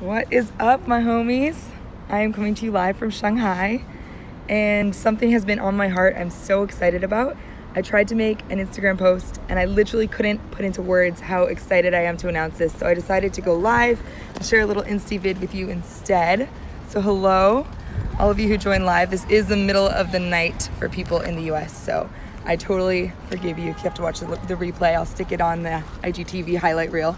What is up, my homies? I am coming to you live from Shanghai, and something has been on my heart I'm so excited about. I tried to make an Instagram post and I literally couldn't put into words how excited I am to announce this, so I decided to go live and share a little Insta vid with you instead. So hello, all of you who joined live. This is the middle of the night for people in the US, so I totally forgive you if you have to watch the replay. I'll stick it on the IGTV highlight reel.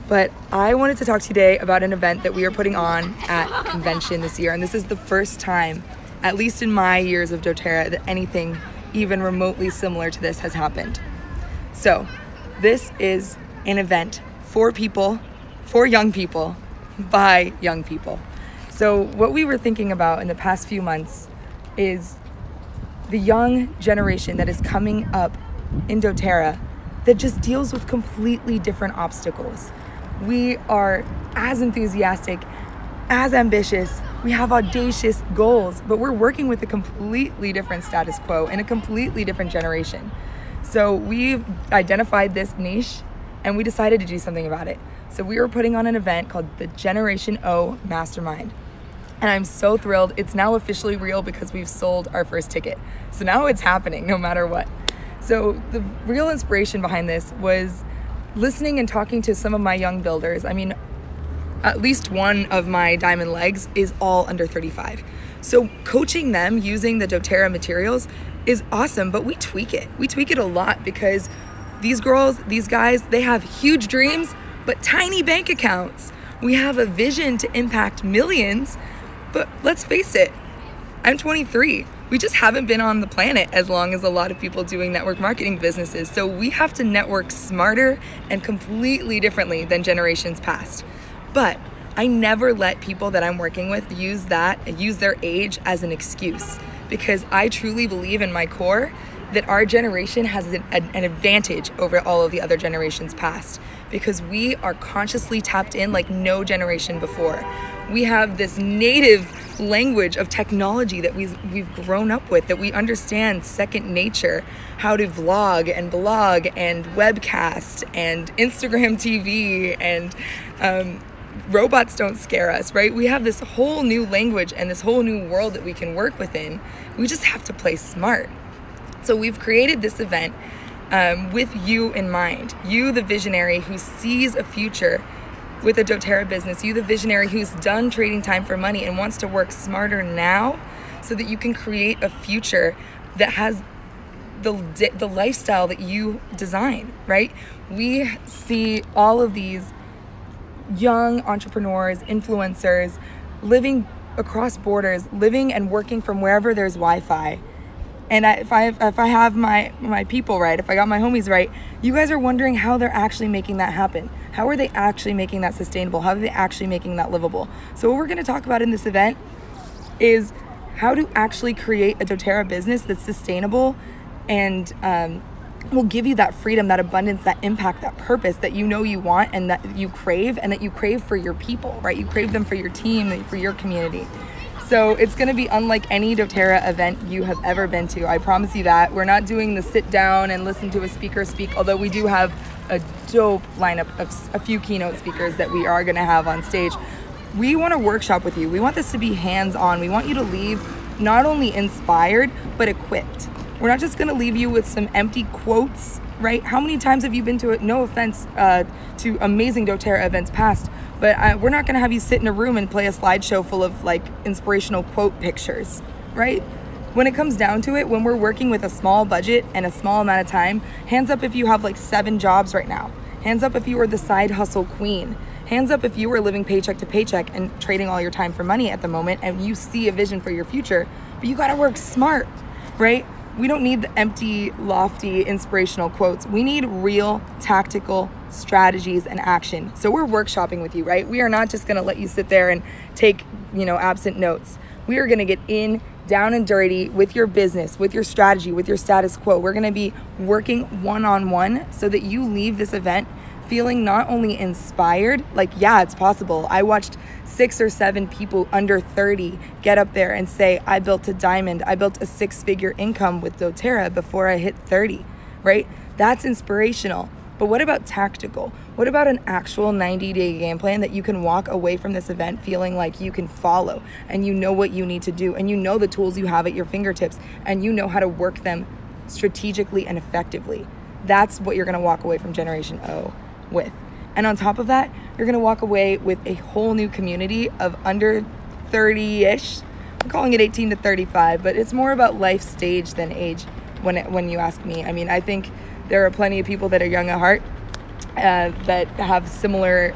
But I wanted to talk today about an event that we are putting on at convention this year. And this is the first time, at least in my years of doTERRA, that anything even remotely similar to this has happened. So this is an event for people, for young people, by young people. So what we were thinking about in the past few months is the young generation that is coming up in doTERRA that just deals with completely different obstacles. We are as enthusiastic, as ambitious, we have audacious goals, but we're working with a completely different status quo and a completely different generation. So we've identified this niche and we decided to do something about it. So we were putting on an event called the Generation O Mastermind. And I'm so thrilled. It's now officially real because we've sold our first ticket. So now it's happening no matter what. So the real inspiration behind this was listening and talking to some of my young builders. I mean, at least one of my diamond legs is all under 35. So coaching them using the doTERRA materials is awesome, but we tweak it. We tweak it a lot because these girls, these guys, they have huge dreams, but tiny bank accounts. We have a vision to impact millions, but let's face it, I'm 23. We just haven't been on the planet as long as a lot of people doing network marketing businesses. So we have to network smarter and completely differently than generations past. But I never let people that I'm working with use their age as an excuse, because I truly believe in my core that our generation has an advantage over all of the other generations past, because we are consciously tapped in like no generation before. We have this native language of technology that we've grown up with, that we understand second nature, how to vlog and blog and webcast and Instagram TV, and robots don't scare us, right? We have this whole new language and this whole new world that we can work within. We just have to play smart. So we've created this event with you in mind. You, the visionary who sees a future with a doTERRA business. You, the visionary who's done trading time for money and wants to work smarter now so that you can create a future that has the lifestyle that you design, right? We see all of these young entrepreneurs, influencers, living across borders, living and working from wherever there's Wi-Fi. And if I have my people right, if I got my homies right, you guys are wondering how they're actually making that happen. How are they actually making that sustainable? How are they actually making that livable? So what we're gonna talk about in this event is how to actually create a doTERRA business that's sustainable and will give you that freedom, that abundance, that impact, that purpose that you know you want and that you crave, and that you crave for your people, right? You crave them for your team, for your community. So it's gonna be unlike any doTERRA event you have ever been to. I promise you that. We're not doing the sit down and listen to a speaker speak, although we do have a dope lineup of a few keynote speakers that we are gonna have on stage. We wanna workshop with you. We want this to be hands-on. We want you to leave not only inspired, but equipped. We're not just gonna leave you with some empty quotes, right? How many times have you been to it? No offense to amazing doTERRA events past, but we're not gonna have you sit in a room and play a slideshow full of like inspirational quote pictures, right? When it comes down to it, when we're working with a small budget and a small amount of time, hands up if you have like 7 jobs right now. Hands up if you are the side hustle queen. Hands up if you are living paycheck to paycheck and trading all your time for money at the moment and you see a vision for your future, but you gotta work smart, right? We don't need the empty, lofty, inspirational quotes. We need real tactical strategies and action. So we're workshopping with you, right? We are not just gonna let you sit there and take, absent notes. We are gonna get in, down and dirty with your business, with your strategy, with your status quo. We're gonna be working one-on-one so that you leave this event feeling not only inspired, like, yeah, it's possible. I watched 6 or 7 people under 30 get up there and say, I built a diamond, I built a 6-figure income with doTERRA before I hit 30, right? That's inspirational. But what about tactical? What about an actual 90-day game plan that you can walk away from this event feeling like you can follow, and you know what you need to do, and you know the tools you have at your fingertips, and you know how to work them strategically and effectively? That's what you're gonna walk away from Generation O with. And on top of that, you're gonna walk away with a whole new community of under 30-ish. I'm calling it 18 to 35, but it's more about life stage than age when you ask me. I mean, I think there are plenty of people that are young at heart that have similar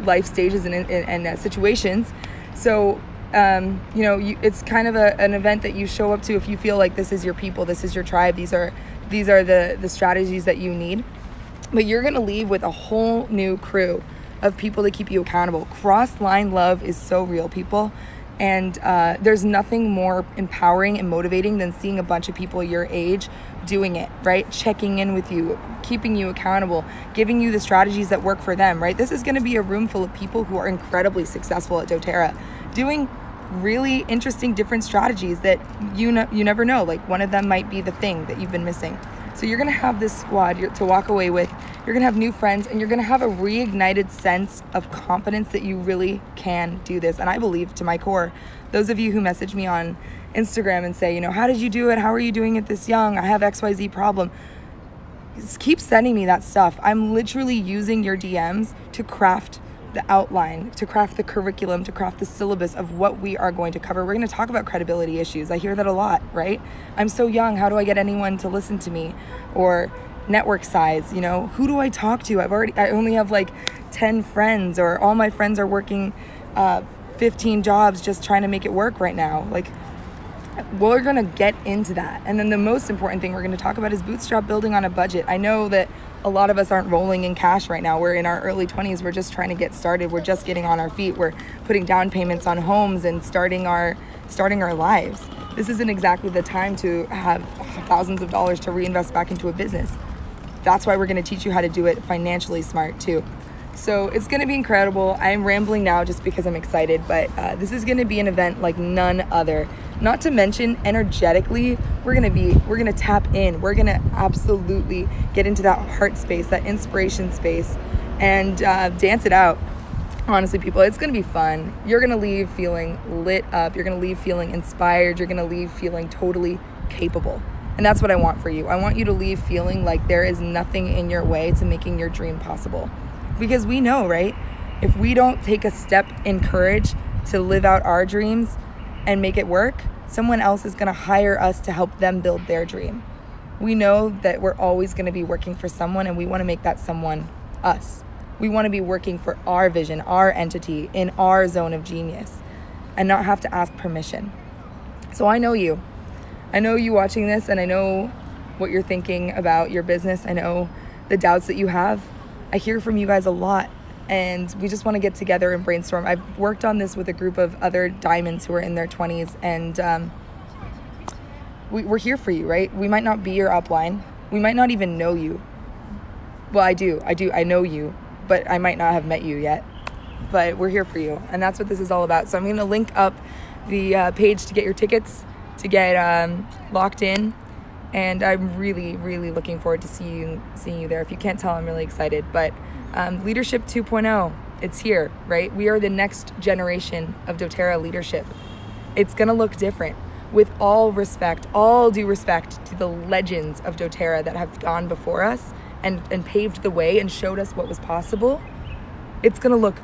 life stages and situations. So, it's kind of an event that you show up to if you feel like this is your people, this is your tribe, these are the strategies that you need. But you're gonna leave with a whole new crew of people to keep you accountable. Cross-line love is so real, people. And there's nothing more empowering and motivating than seeing a bunch of people your age doing it, right? Checking in with you, keeping you accountable, giving you the strategies that work for them, right? This is gonna be a room full of people who are incredibly successful at doTERRA, doing really interesting different strategies that you never know. Like, one of them might be the thing that you've been missing. So you're gonna have this squad to walk away with. You're gonna have new friends, and you're gonna have a reignited sense of confidence that you really can do this. And I believe to my core, those of you who message me on Instagram and say, how did you do it? How are you doing it this young? I have XYZ problem. Just keep sending me that stuff. I'm literally using your DMs to craft the outline, to craft the curriculum, to craft the syllabus of what we are going to cover. We're going to talk about credibility issues. I hear that a lot, right? I'm so young. How do I get anyone to listen to me? Or network size, who do I talk to? I only have like 10 friends, or all my friends are working 15 jobs just trying to make it work right now. Like, we're going to get into that. And then the most important thing we're going to talk about is bootstrap building on a budget. I know that a lot of us aren't rolling in cash right now. We're in our early 20s. We're just trying to get started. We're just getting on our feet. We're putting down payments on homes and starting our lives. This isn't exactly the time to have thousands of dollars to reinvest back into a business. That's why we're going to teach you how to do it financially smart too. So it's going to be incredible. I'm rambling now just because I'm excited, but this is going to be an event like none other. Not to mention, energetically, we're going to tap in. We're going to absolutely get into that heart space, that inspiration space, and dance it out. Honestly, people, it's going to be fun. You're going to leave feeling lit up. You're going to leave feeling inspired. You're going to leave feeling totally capable. And that's what I want for you. I want you to leave feeling like there is nothing in your way to making your dream possible. Because we know, right? If we don't take a step in courage to live out our dreams and make it work, someone else is going to hire us to help them build their dream. We know that we're always going to be working for someone, and we want to make that someone us. We want to be working for our vision, our entity, in our zone of genius, and not have to ask permission. So I know you. I know you watching this, and I know what you're thinking about your business. I know the doubts that you have. I hear from you guys a lot, and we just want to get together and brainstorm. I've worked on this with a group of other diamonds who are in their 20s, and we're here for you, right? We might not be your upline. We might not even know you. Well, I do. I know you, but I might not have met you yet. But we're here for you, and that's what this is all about. So I'm going to link up the page to get your tickets, to get locked in. And I'm really, really looking forward to seeing you there. If you can't tell, I'm really excited. But Leadership 2.0, it's here, right? We are the next generation of doTERRA leadership. It's going to look different. With all respect, all due respect to the legends of doTERRA that have gone before us and paved the way and showed us what was possible, it's going to look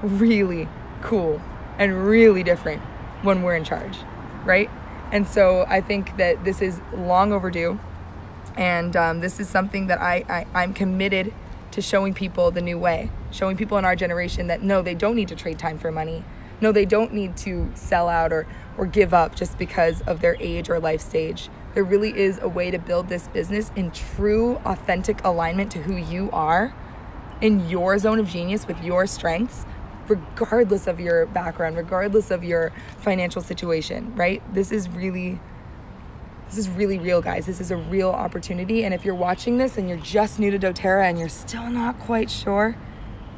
really cool and really different when we're in charge, right? And so I think that this is long overdue, and this is something that I'm committed to showing people the new way, showing people in our generation that no, they don't need to trade time for money. No, they don't need to sell out or give up just because of their age or life stage. There really is a way to build this business in true, authentic alignment to who you are, in your zone of genius with your strengths, regardless of your background, regardless of your financial situation, right? This is really real, guys. This is a real opportunity. And if you're watching this and you're just new to doTERRA and you're still not quite sure,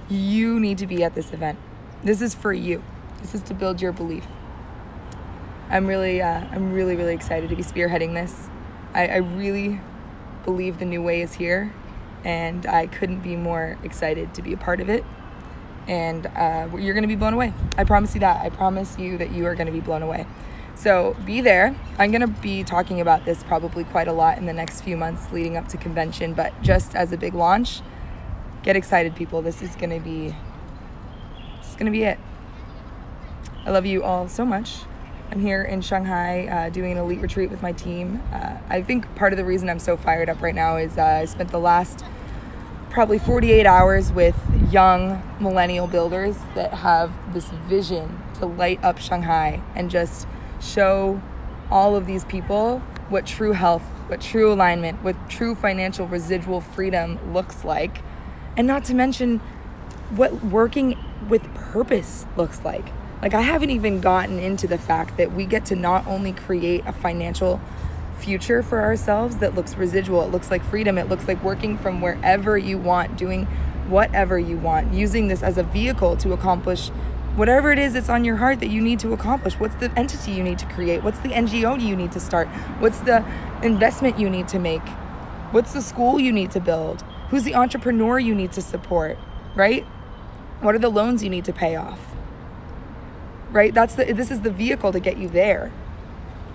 you need to be at this event. This is for you. This is to build your belief. I'm really excited to be spearheading this. I really believe the new way is here. and I couldn't be more excited to be a part of it. And you're going to be blown away. I promise you that. I promise you that you are going to be blown away. So be there. I'm going to be talking about this probably quite a lot in the next few months leading up to convention, but just as a big launch, get excited, people. This is going to be it. I love you all so much. I'm here in Shanghai doing an elite retreat with my team. I think part of the reason I'm so fired up right now is I spent the last probably 48 hours with young millennial builders that have this vision to light up Shanghai and just show all of these people what true health, what true alignment, what true financial residual freedom looks like. And not to mention what working with purpose looks like. Like, I haven't even gotten into the fact that we get to not only create a financial future for ourselves that looks residual, it looks like freedom, it looks like working from wherever you want, doing whatever you want, using this as a vehicle to accomplish whatever it is that's on your heart that you need to accomplish. What's the entity you need to create? What's the NGO you need to start? What's the investment you need to make? What's the school you need to build? Who's the entrepreneur you need to support, right? What are the loans you need to pay off? Right? This is the vehicle to get you there,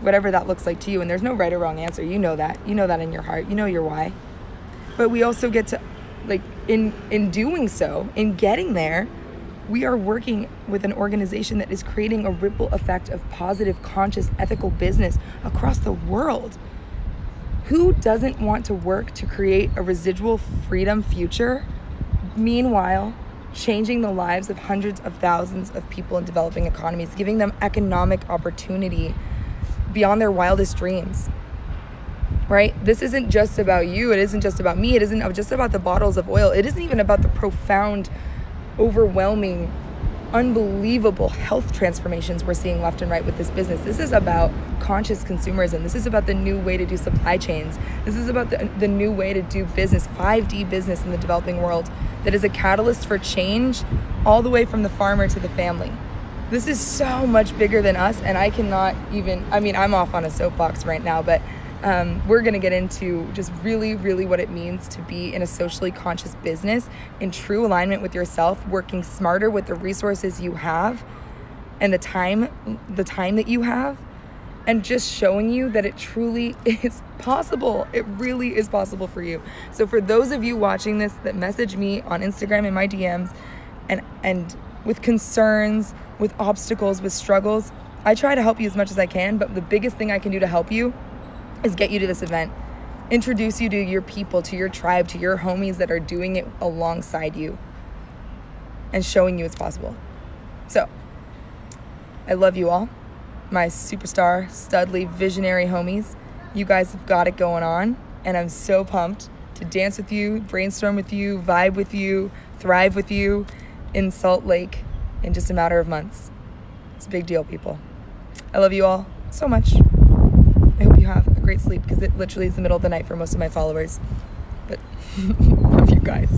whatever that looks like to you. And there's no right or wrong answer. You know that. You know that in your heart. You know your why. But we also get to, like, in doing so, in getting there, we are working with an organization that is creating a ripple effect of positive, conscious, ethical business across the world. Who doesn't want to work to create a residual freedom future? Meanwhile, changing the lives of hundreds of thousands of people in developing economies, giving them economic opportunity beyond their wildest dreams, right? This isn't just about you. It isn't just about me. It isn't just about the bottles of oil. It isn't even about the profound, overwhelming, unbelievable health transformations we're seeing left and right with this business. This is about conscious consumerism. This is about the new way to do supply chains. This is about the new way to do business, 5D business in the developing world that is a catalyst for change all the way from the farmer to the family. This is so much bigger than us, and I cannot even, I'm off on a soapbox right now, but we're going to get into just really, really what it means to be in a socially conscious business in true alignment with yourself, working smarter with the resources you have and the time that you have, and just showing you that it truly is possible. It really is possible for you. So for those of you watching this that message me on Instagram in my DMs and with concerns, with obstacles, with struggles, I try to help you as much as I can, but the biggest thing I can do to help you is get you to this event, introduce you to your people, to your tribe, to your homies that are doing it alongside you and showing you it's possible. So I love you all, my superstar, studly, visionary homies. You guys have got it going on, and I'm so pumped to dance with you, brainstorm with you, vibe with you, thrive with you in Salt Lake in just a matter of months. It's a big deal, people. I love you all so much. I hope you have a great sleep, because it literally is the middle of the night for most of my followers. But love you guys.